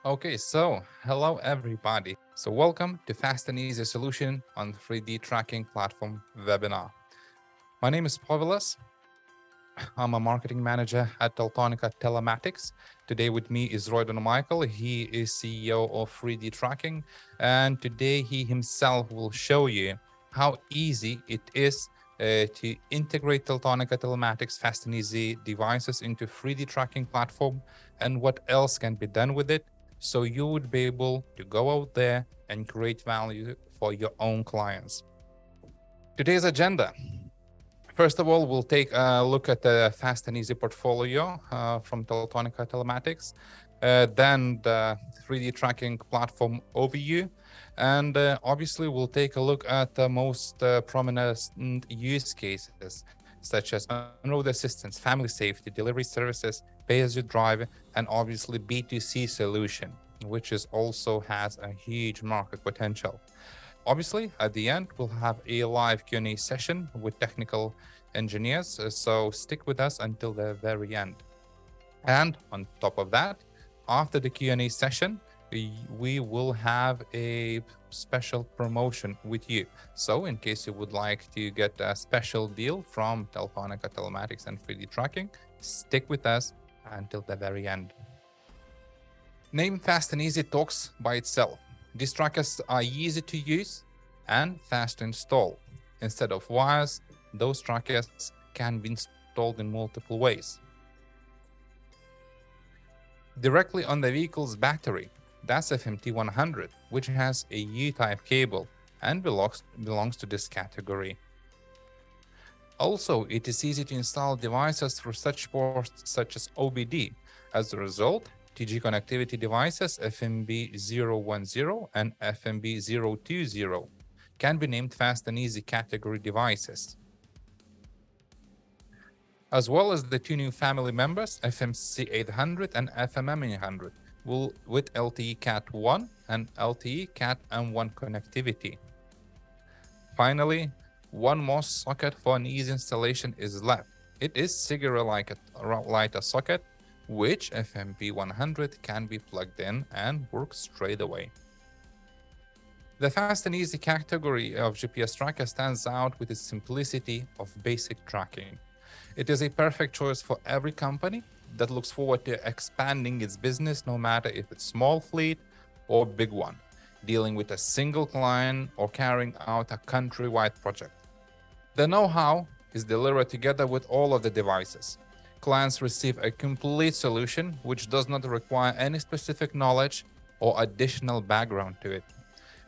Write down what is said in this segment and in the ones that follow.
Okay, so hello everybody. So welcome to Fast and Easy Solution on 3D Tracking Platform webinar. My name is Povilas. I'm a marketing manager at Teltonika Telematics. Today with me is Royden Michael. He is CEO of 3D Tracking, and today he himself will show you how easy it is to integrate Teltonika Telematics Fast and Easy devices into 3D Tracking platform and what else can be done with it, so you would be able to go out there and create value for your own clients. Today's agenda. First of all, we'll take a look at the Fast and Easy portfolio from Teltonika Telematics, then the 3D tracking platform overview, and obviously we'll take a look at the most prominent use cases, such as on-road assistance, family safety, delivery services, pay-as-you-drive, and obviously B2C solution, which also has a huge market potential. Obviously, at the end, we'll have a live Q&A session with technical engineers, so stick with us until the very end. And on top of that, after the Q&A session, we will have a special promotion with you. So in case you would like to get a special deal from Teltonika Telematics and 3D Tracking, stick with us until the very end. Name Fast and Easy talks by itself. These trackers are easy to use and fast to install. Instead of wires, those trackers can be installed in multiple ways. Directly on the vehicle's battery, that's FMT100, which has a U-type cable and belongs to this category. Also, it is easy to install devices through such ports such as OBD. As a result, TG connectivity devices FMB010 and FMB020 can be named Fast and Easy category devices, as well as the two new family members, FMC800 and FMM800, with LTE Cat 1 and LTE Cat M1 connectivity. Finally, one more socket for an easy installation is left. It is cigarette lighter socket, which FMB100 can be plugged in and works straight away. The Fast and Easy category of GPS tracker stands out with its simplicity of basic tracking. It is a perfect choice for every company that looks forward to expanding its business, no matter if it's small fleet or big one, dealing with a single client or carrying out a countrywide project. The know-how is delivered together with all of the devices. Clients receive a complete solution which does not require any specific knowledge or additional background to it.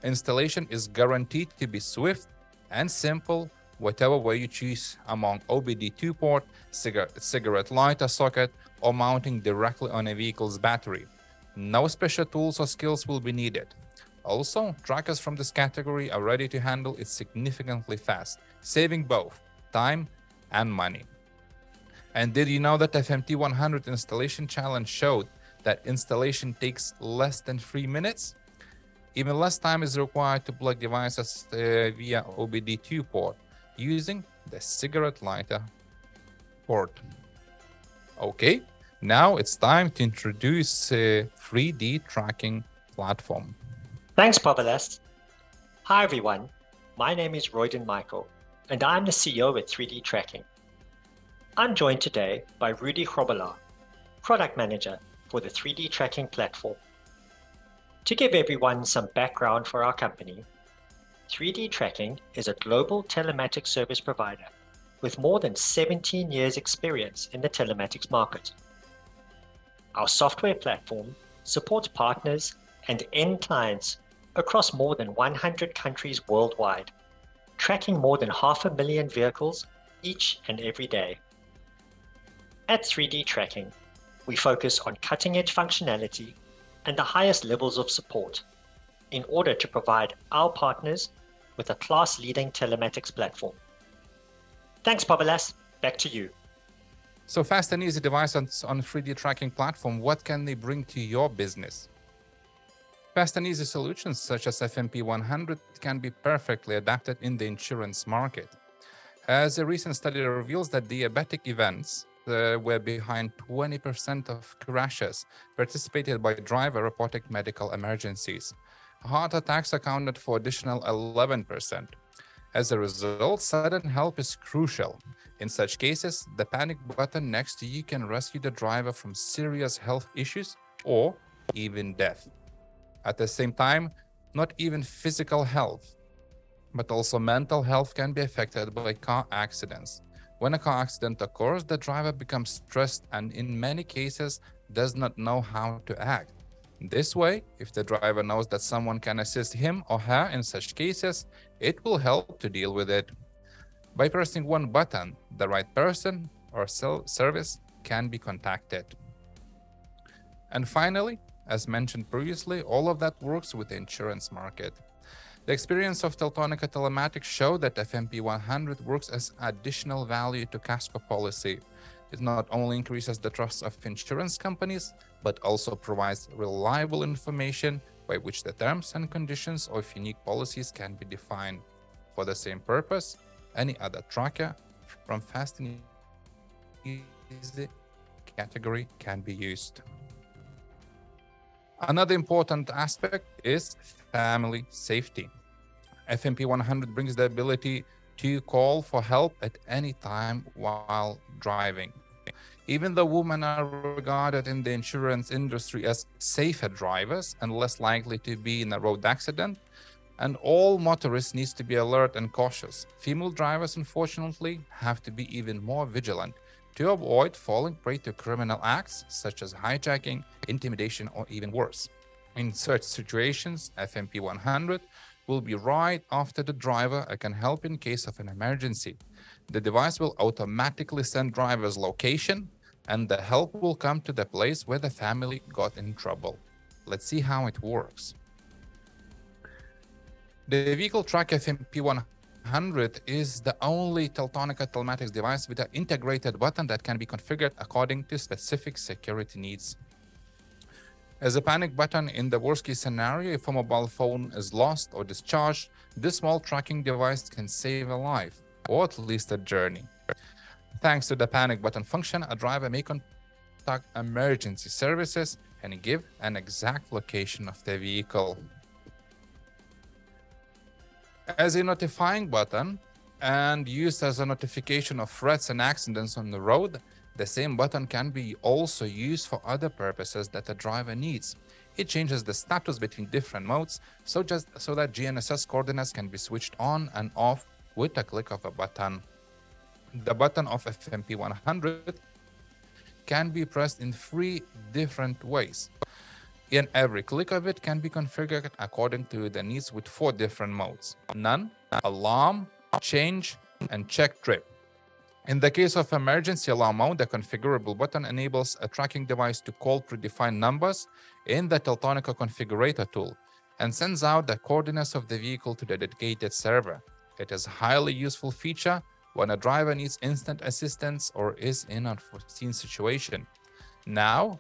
Installation is guaranteed to be swift and simple, whatever way you choose among OBD2 port, cigarette lighter socket, or mounting directly on a vehicle's battery. No special tools or skills will be needed. Also, trackers from this category are ready to handle it significantly fast, saving both time and money. And did you know that FMT100 installation challenge showed that installation takes less than 3 minutes? Even less time is required to plug devices via OBD2 port using the cigarette lighter port. Okay, now it's time to introduce 3D tracking platform. Thanks, Povilas. Hi, everyone. My name is Royden Michael, and I'm the CEO at 3D Tracking. I'm joined today by Rudy Hrobela, Product Manager for the 3D Tracking platform. To give everyone some background for our company, 3D Tracking is a global telematics service provider with more than 17 years experience in the telematics market. Our software platform supports partners and end clients across more than 100 countries worldwide, tracking more than 500,000 vehicles each and every day. At 3D Tracking, we focus on cutting-edge functionality and the highest levels of support in order to provide our partners with a class-leading telematics platform. Thanks, Povilas. Back to you. So Fast and Easy devices on 3D tracking platform, what can they bring to your business? Fast and easy solutions such as FMP100 can be perfectly adapted in the insurance market, as a recent study reveals that diabetic events were behind 20% of crashes participated by driver reporting medical emergencies. Heart attacks accounted for additional 11%. As a result, sudden help is crucial. In such cases, the panic button next to you can rescue the driver from serious health issues or even death. At the same time, not even physical health, but also mental health can be affected by car accidents. When a car accident occurs, the driver becomes stressed and in many cases does not know how to act. This way, if the driver knows that someone can assist him or her in such cases, it will help to deal with it. By pressing one button, the right person or service can be contacted. And finally, as mentioned previously, all of that works with the insurance market. The experience of Teltonika Telematics showed that FMP 100 works as additional value to Casco policy. It not only increases the trust of insurance companies, but also provides reliable information by which the terms and conditions of unique policies can be defined. For the same purpose, any other tracker from Fast and Easy category can be used. Another important aspect is family safety. FMP 100 brings the ability to call for help at any time while driving. Even though women are regarded in the insurance industry as safer drivers and less likely to be in a road accident, and all motorists need to be alert and cautious, female drivers unfortunately have to be even more vigilant to avoid falling prey to criminal acts such as hijacking, intimidation, or even worse. In such situations, FMP 100 will be right after the driver and can help in case of an emergency. The device will automatically send driver's location and the help will come to the place where the family got in trouble. Let's see how it works. The vehicle track FMP 100 is the only Teltonika Telematics device with an integrated button that can be configured according to specific security needs. As a panic button in the worst-case scenario, if a mobile phone is lost or discharged, this small tracking device can save a life, or at least a journey. Thanks to the panic button function, a driver may contact emergency services and give an exact location of the vehicle. As a notifying button and used as a notification of threats and accidents on the road, the same button can be also used for other purposes that the driver needs. It changes the status between different modes so that GNSS coordinates can be switched on and off with a click of a button. The button of FMP 100 can be pressed in 3 different ways. In every click of it can be configured according to the needs with 4 different modes: none, alarm, change, and check trip. In the case of emergency alarm mode, the configurable button enables a tracking device to call predefined numbers in the Teltonika configurator tool and sends out the coordinates of the vehicle to the dedicated server. It is a highly useful feature when a driver needs instant assistance or is in an unforeseen situation. Now,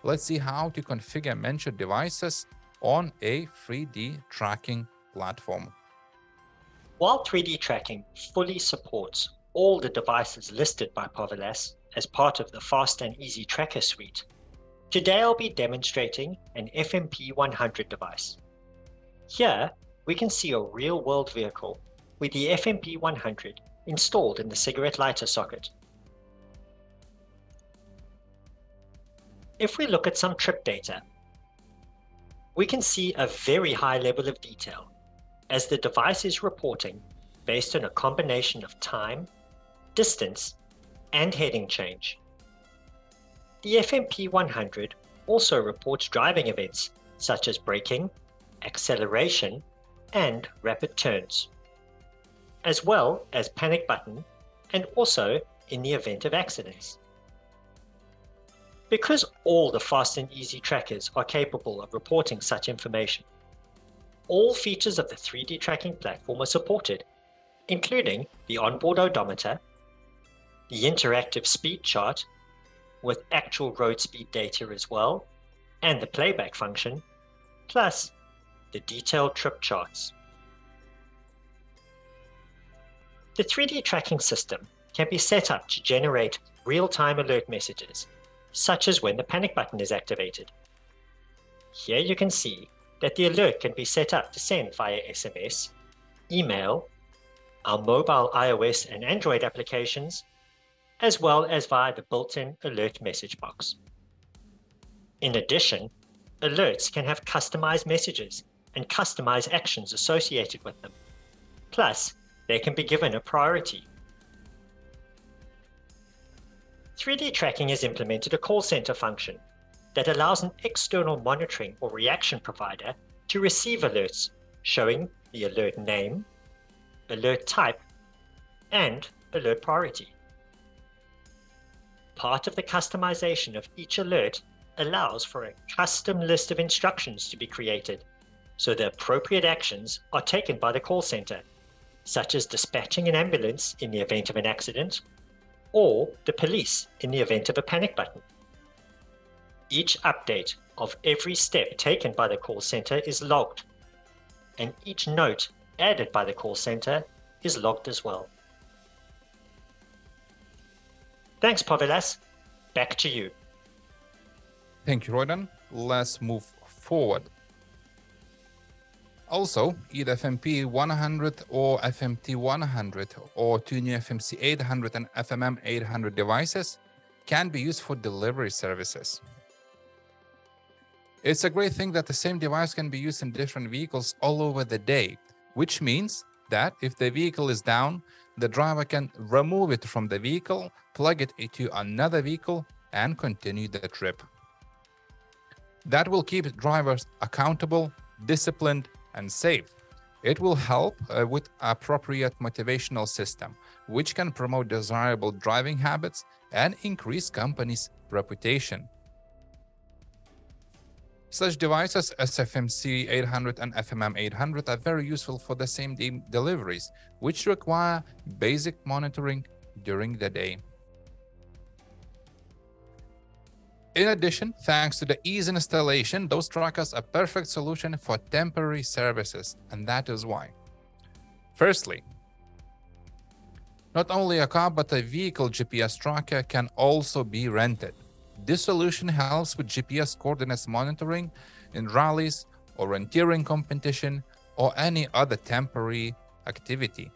let's see how to configure mentioned devices on a 3D tracking platform. While 3D tracking fully supports all the devices listed by Povilas as part of the Fast and Easy Tracker suite, today I'll be demonstrating an FMP 100 device. Here, we can see a real-world vehicle with the FMP 100 installed in the cigarette lighter socket. If we look at some trip data, we can see a very high level of detail as the device is reporting based on a combination of time, distance, and heading change. The FMP 100 also reports driving events such as braking, acceleration, and rapid turns, as well as panic button and also in the event of accidents. Because all the Fast and Easy trackers are capable of reporting such information, all features of the 3D tracking platform are supported, including the onboard odometer, the interactive speed chart with actual road speed data as well, and the playback function, plus the detailed trip charts. The 3D tracking system can be set up to generate real-time alert messages, such as when the panic button is activated. Here you can see that the alert can be set up to send via SMS, email, our mobile iOS and Android applications, as well as via the built-in alert message box. In addition, alerts can have customized messages and customized actions associated with them. Plus, they can be given a priority. 3D Tracking has implemented a call center function that allows an external monitoring or reaction provider to receive alerts showing the alert name, alert type, and alert priority. Part of the customization of each alert allows for a custom list of instructions to be created, so the appropriate actions are taken by the call center, such as dispatching an ambulance in the event of an accident, or the police in the event of a panic button. Each update of every step taken by the call center is logged, and each note added by the call center is logged as well. Thanks, Povilas. Back to you. Thank you, Royden. Let's move forward. Also, either FMP 100 or FMT 100 or two new FMC 800 and FMM 800 devices can be used for delivery services. It's a great thing that the same device can be used in different vehicles all over the day, which means that if the vehicle is down, the driver can remove it from the vehicle, plug it into another vehicle, and continue the trip. That will keep drivers accountable, disciplined, and safe. It will help with appropriate motivational system, which can promote desirable driving habits and increase companies' reputation. Such devices as FMC 800 and FMM 800 are very useful for the same-day deliveries, which require basic monitoring during the day. In addition, thanks to the ease in installation, those trackers are a perfect solution for temporary services, and that is why. Firstly, not only a car but a vehicle GPS tracker can also be rented. This solution helps with GPS coordinates monitoring in rallies, orienteering competition, or any other temporary activity.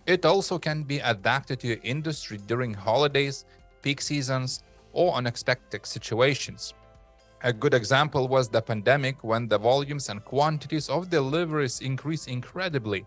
It also can be adapted to your industry during holidays, peak seasons, or unexpected situations. A good example was the pandemic, when the volumes and quantities of deliveries increased incredibly.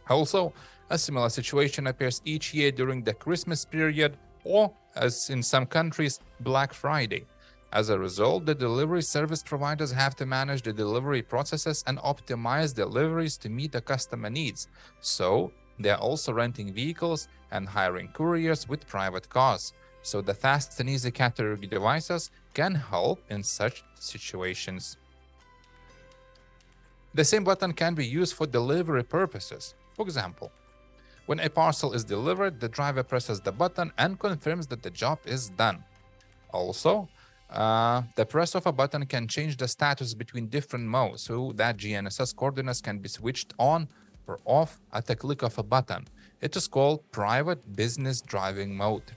Also, a similar situation appears each year during the Christmas period, or, as in some countries, Black Friday. As a result, the delivery service providers have to manage the delivery processes and optimize deliveries to meet the customer needs. So, they are also renting vehicles and hiring couriers with private cars. So the fast and easy category devices can help in such situations. The same button can be used for delivery purposes. For example, when a parcel is delivered, the driver presses the button and confirms that the job is done. Also, the press of a button can change the status between different modes, so that GNSS coordinates can be switched on or off at the click of a button. It is called private business driving mode.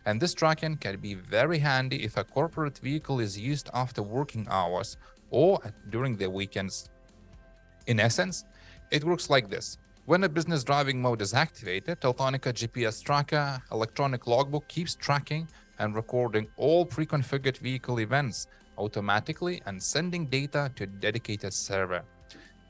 And this tracking can be very handy if a corporate vehicle is used after working hours or during the weekends. In essence, it works like this. When a business driving mode is activated, Teltonika GPS Tracker electronic logbook keeps tracking and recording all pre-configured vehicle events automatically and sending data to a dedicated server.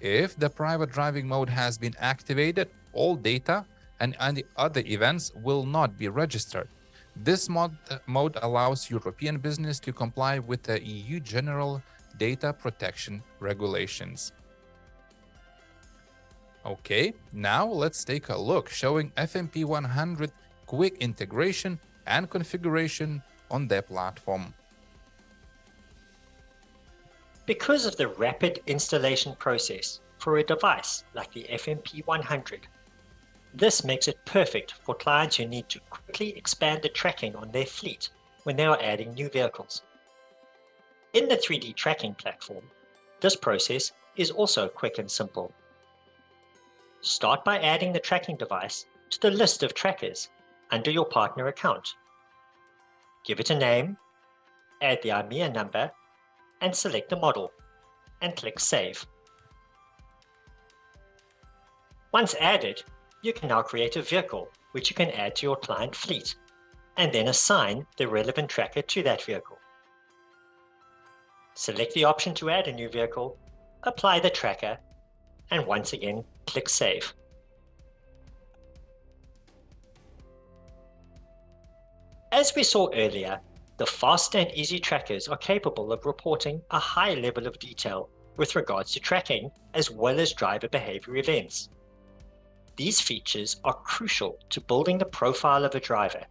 If the private driving mode has been activated, all data and any other events will not be registered. This mode allows European business to comply with the EU General Data Protection Regulations. Okay, now let's take a look showing FMP 100 quick integration and configuration on their platform. Because of the rapid installation process for a device like the FMP 100, this makes it perfect for clients who need to quickly expand the tracking on their fleet when they are adding new vehicles. In the 3D tracking platform, this process is also quick and simple. Start by adding the tracking device to the list of trackers under your partner account. Give it a name, add the IMEA number, and select the model, and click Save. Once added, you can now create a vehicle which you can add to your client fleet, and then assign the relevant tracker to that vehicle. Select the option to add a new vehicle, apply the tracker, and once again, click Save. As we saw earlier, the fast and easy trackers are capable of reporting a high level of detail with regards to tracking as well as driver behavior events. These features are crucial to building the profile of a driver,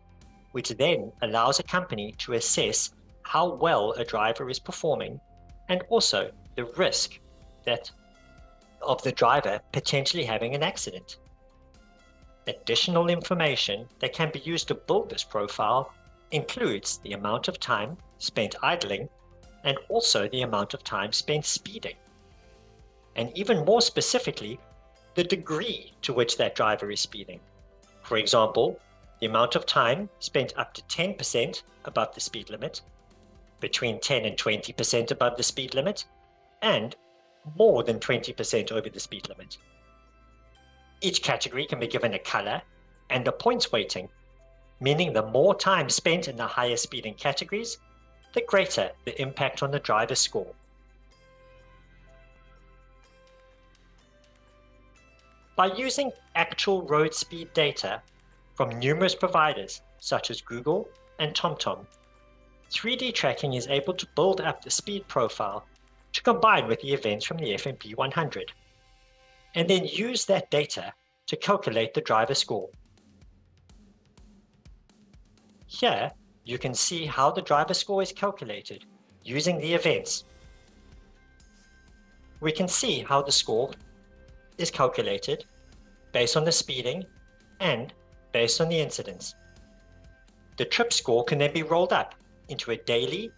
which then allows a company to assess how well a driver is performing and also the risk of the driver potentially having an accident. Additional information that can be used to build this profile includes the amount of time spent idling and also the amount of time spent speeding. And even more specifically, the degree to which that driver is speeding. For example, the amount of time spent up to 10% above the speed limit, between 10 and 20% above the speed limit, and more than 20% over the speed limit. Each category can be given a color and a points weighting, meaning the more time spent in the higher speeding categories, the greater the impact on the driver's score. By using actual road speed data from numerous providers such as Google and TomTom, 3D tracking is able to build up the speed profile to combine with the events from the FMP 100, and then use that data to calculate the driver score. Here, you can see how the driver score is calculated using the events. We can see how the score is calculated based on the speeding and based on the incidents. The trip score can then be rolled up into a daily,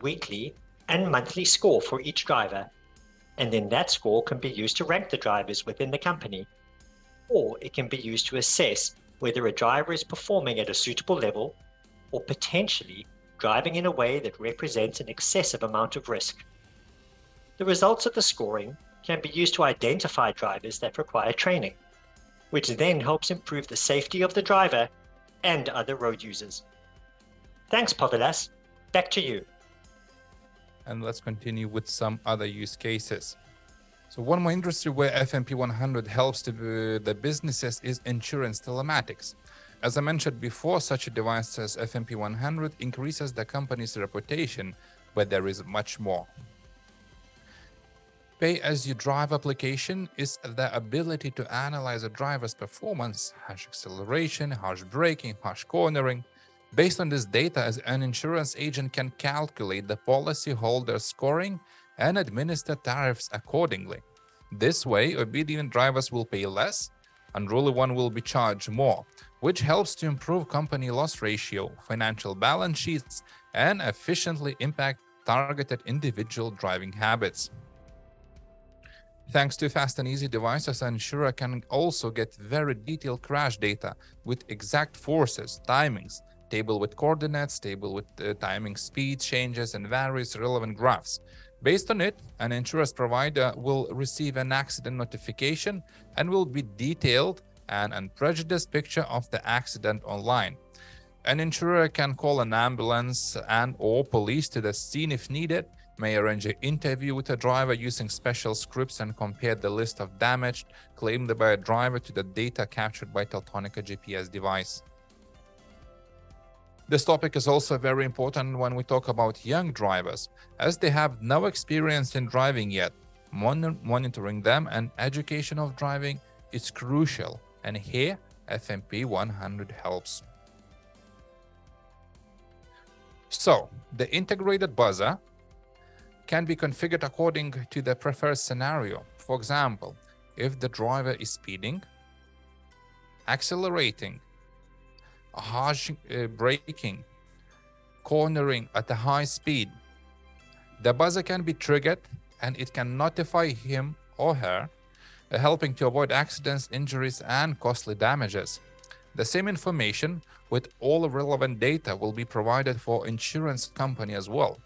weekly, and monthly score for each driver, and then that score can be used to rank the drivers within the company, or it can be used to assess whether a driver is performing at a suitable level or potentially driving in a way that represents an excessive amount of risk. The results of the scoring can be used to identify drivers that require training, which then helps improve the safety of the driver and other road users. Thanks, Povilas. Back to you. And let's continue with some other use cases. So one more industry where FMP 100 helps the businesses is insurance telematics. As I mentioned before, such a device as FMP 100 increases the company's reputation, but there is much more. Pay-as-you-drive application is the ability to analyze a driver's performance, harsh acceleration, harsh braking, harsh cornering. Based on this data, an insurance agent can calculate the policyholder's scoring and administer tariffs accordingly. This way, obedient drivers will pay less, unruly one will be charged more, which helps to improve company loss ratio, financial balance sheets, and efficiently impact targeted individual driving habits. Thanks to fast and easy devices, an insurer can also get very detailed crash data with exact forces, timings, table with coordinates, table with timing, speed changes, and various relevant graphs. Based on it, an insurance provider will receive an accident notification and will be detailed and unprejudiced picture of the accident online. An insurer can call an ambulance and/or police to the scene if needed, may arrange an interview with a driver using special scripts and compare the list of damage claimed by a driver to the data captured by Teltonika GPS device. This topic is also very important when we talk about young drivers, as they have no experience in driving yet. Monitoring them and education of driving is crucial, and here FMP 100 helps. So, the integrated buzzer can be configured according to the preferred scenario. For example, if the driver is speeding, accelerating, harsh braking, cornering at a high speed, the buzzer can be triggered and it can notify him or her, helping to avoid accidents, injuries, and costly damages. The same information with all relevant data will be provided for insurance company as well,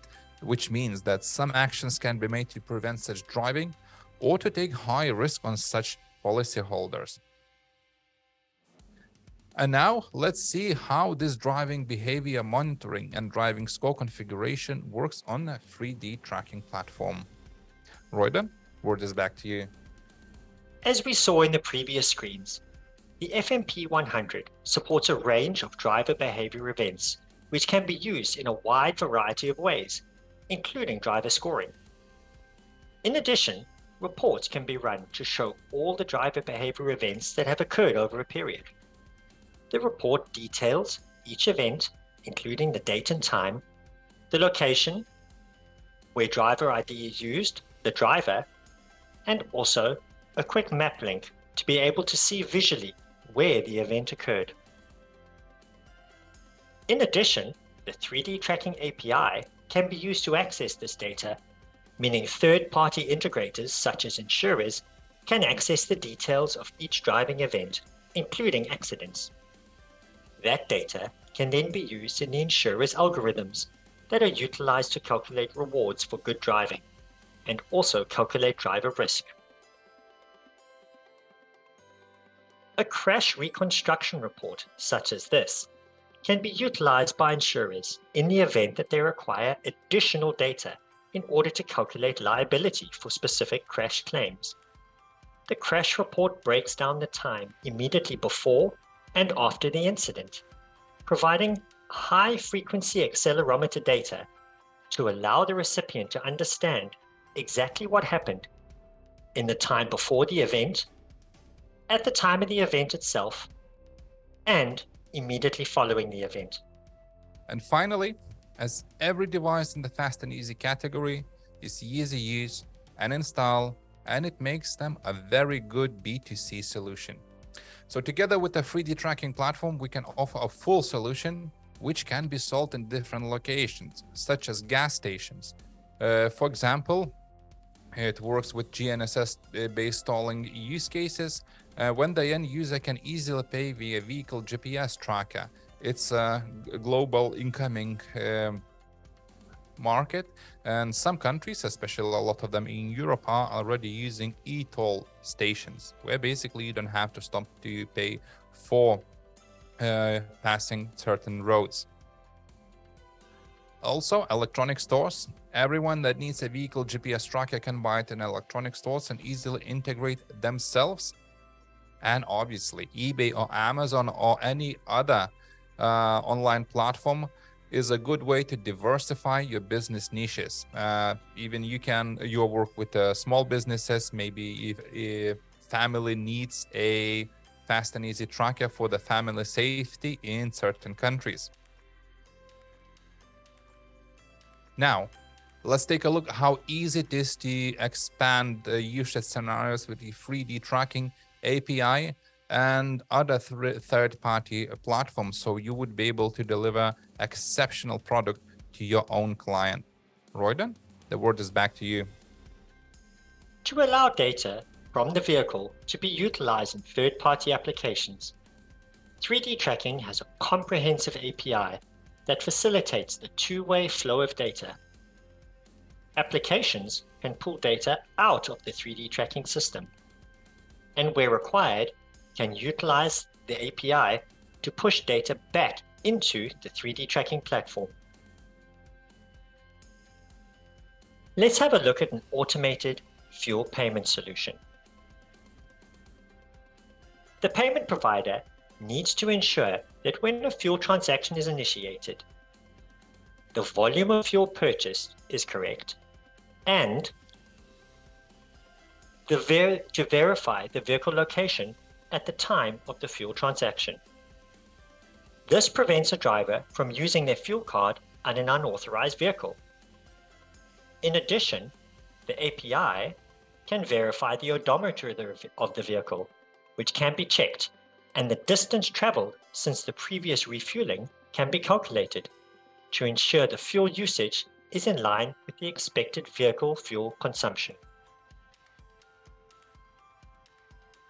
which means that some actions can be made to prevent such driving or to take high risk on such policyholders. And now let's see how this driving behavior monitoring and driving score configuration works on a 3D tracking platform. Royden, word is back to you. As we saw in the previous screens, the FMP 100 supports a range of driver behavior events, which can be used in a wide variety of ways, including driver scoring. In addition, reports can be run to show all the driver behavior events that have occurred over a period. The report details each event, including the date and time, the location, where driver ID is used, the driver, and also a quick map link to be able to see visually where the event occurred. In addition, the 3D Tracking API can be used to access this data, meaning third-party integrators such as insurers can access the details of each driving event, including accidents. That data can then be used in the insurer's algorithms that are utilized to calculate rewards for good driving and also calculate driver risk. A crash reconstruction report such as this can be utilized by insurers in the event that they require additional data in order to calculate liability for specific crash claims. The crash report breaks down the time immediately before and after the incident, providing high-frequency accelerometer data to allow the recipient to understand exactly what happened in the time before the event, at the time of the event itself, and immediately following the event. And finally, as every device in the fast and easy category is easy use and install, and it makes them a very good B2C solution. So together with the 3D tracking platform, we can offer a full solution which can be sold in different locations, such as gas stations. For example, it works with GNSS-based tolling use cases, when the end user can easily pay via vehicle GPS tracker. It's a global incoming market, and some countries, especially a lot of them in Europe, are already using e-toll stations, where basically you don't have to stop to pay for passing certain roads. Also, electronic stores. Everyone that needs a vehicle GPS tracker can buy it in electronic stores and easily integrate themselves. And obviously, eBay or Amazon or any other online platform is a good way to diversify your business niches. Even you work with small businesses, maybe if family needs a fast and easy tracker for the family safety in certain countries. Now, let's take a look how easy it is to expand the usage scenarios with the 3D tracking API and other third-party platforms, so you would be able to deliver exceptional product to your own client. Royden, the word is back to you. To allow data from the vehicle to be utilized in third-party applications, 3D Tracking has a comprehensive API that facilitates the two-way flow of data. Applications can pull data out of the 3D Tracking system, and where required, can utilize the API to push data back into the 3D Tracking platform. Let's have a look at an automated fuel payment solution. The payment provider needs to ensure that when a fuel transaction is initiated, the volume of fuel purchased is correct, and to verify the vehicle location at the time of the fuel transaction. This prevents a driver from using their fuel card on an unauthorized vehicle. In addition, the API can verify the odometer of the vehicle, which can be checked, and the distance traveled since the previous refueling can be calculated to ensure the fuel usage is in line with the expected vehicle fuel consumption.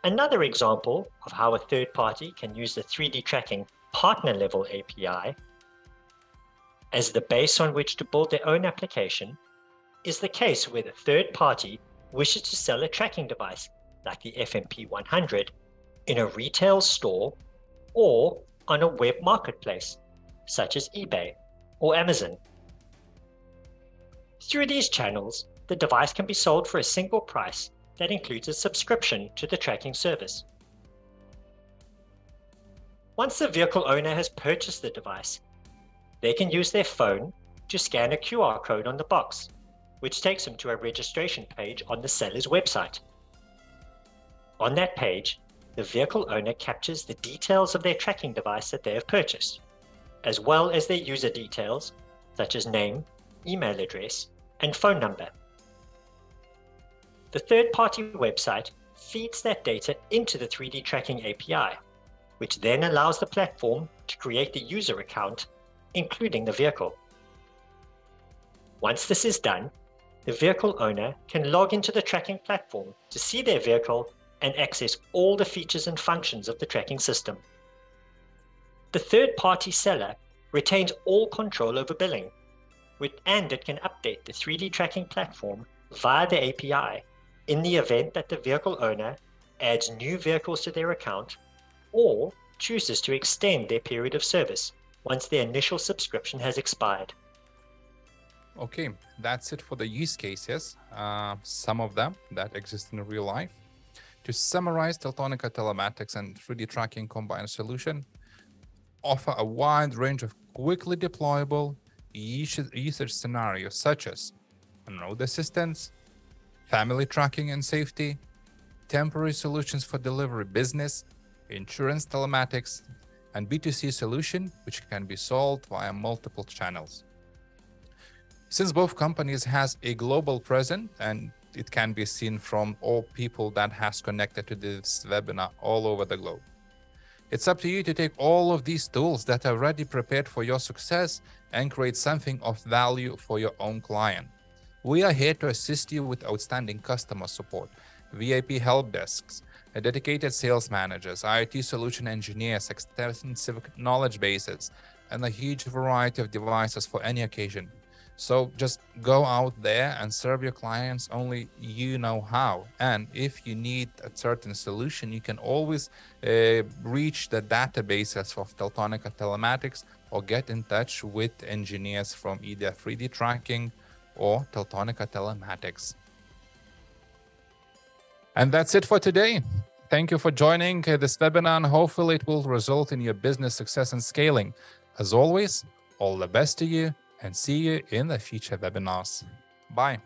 Another example of how a third party can use the 3D tracking partner level API as the base on which to build their own application is the case where the third party wishes to sell a tracking device like the FMP100 in a retail store or on a web marketplace such as eBay or Amazon. Through these channels, the device can be sold for a single price that includes a subscription to the tracking service. Once the vehicle owner has purchased the device, they can use their phone to scan a QR code on the box, which takes them to a registration page on the seller's website. On that page, the vehicle owner captures the details of their tracking device that they have purchased, as well as their user details such as name, email address, and phone number. The third-party website feeds that data into the 3D tracking API, which then allows the platform to create the user account, including the vehicle. Once this is done, the vehicle owner can log into the tracking platform to see their vehicle and access all the features and functions of the tracking system. The third-party seller retains all control over billing, and it can update the 3D tracking platform via the API in the event that the vehicle owner adds new vehicles to their account or chooses to extend their period of service once their initial subscription has expired. Okay, that's it for the use cases, some of them that exist in real life. To summarize, Teltonika Telematics and 3D tracking combined solution offer a wide range of quickly deployable usage scenarios such as road assistance, family tracking and safety, temporary solutions for delivery business, insurance telematics, and B2C solution, which can be sold via multiple channels. Since both companies has a global presence and it can be seen from all people that has connected to this webinar all over the globe. It's up to you to take all of these tools that are already prepared for your success and create something of value for your own client. We are here to assist you with outstanding customer support, VIP help desks, dedicated sales managers, IT solution engineers, extensive knowledge bases, and a huge variety of devices for any occasion. So just go out there and serve your clients only you know how. And if you need a certain solution, you can always reach the databases of Teltonika Telematics or get in touch with engineers from either 3D Tracking or Teltonika Telematics. And that's it for today. Thank you for joining this webinar, and hopefully it will result in your business success and scaling. As always, all the best to you, and see you in the future webinars. Bye.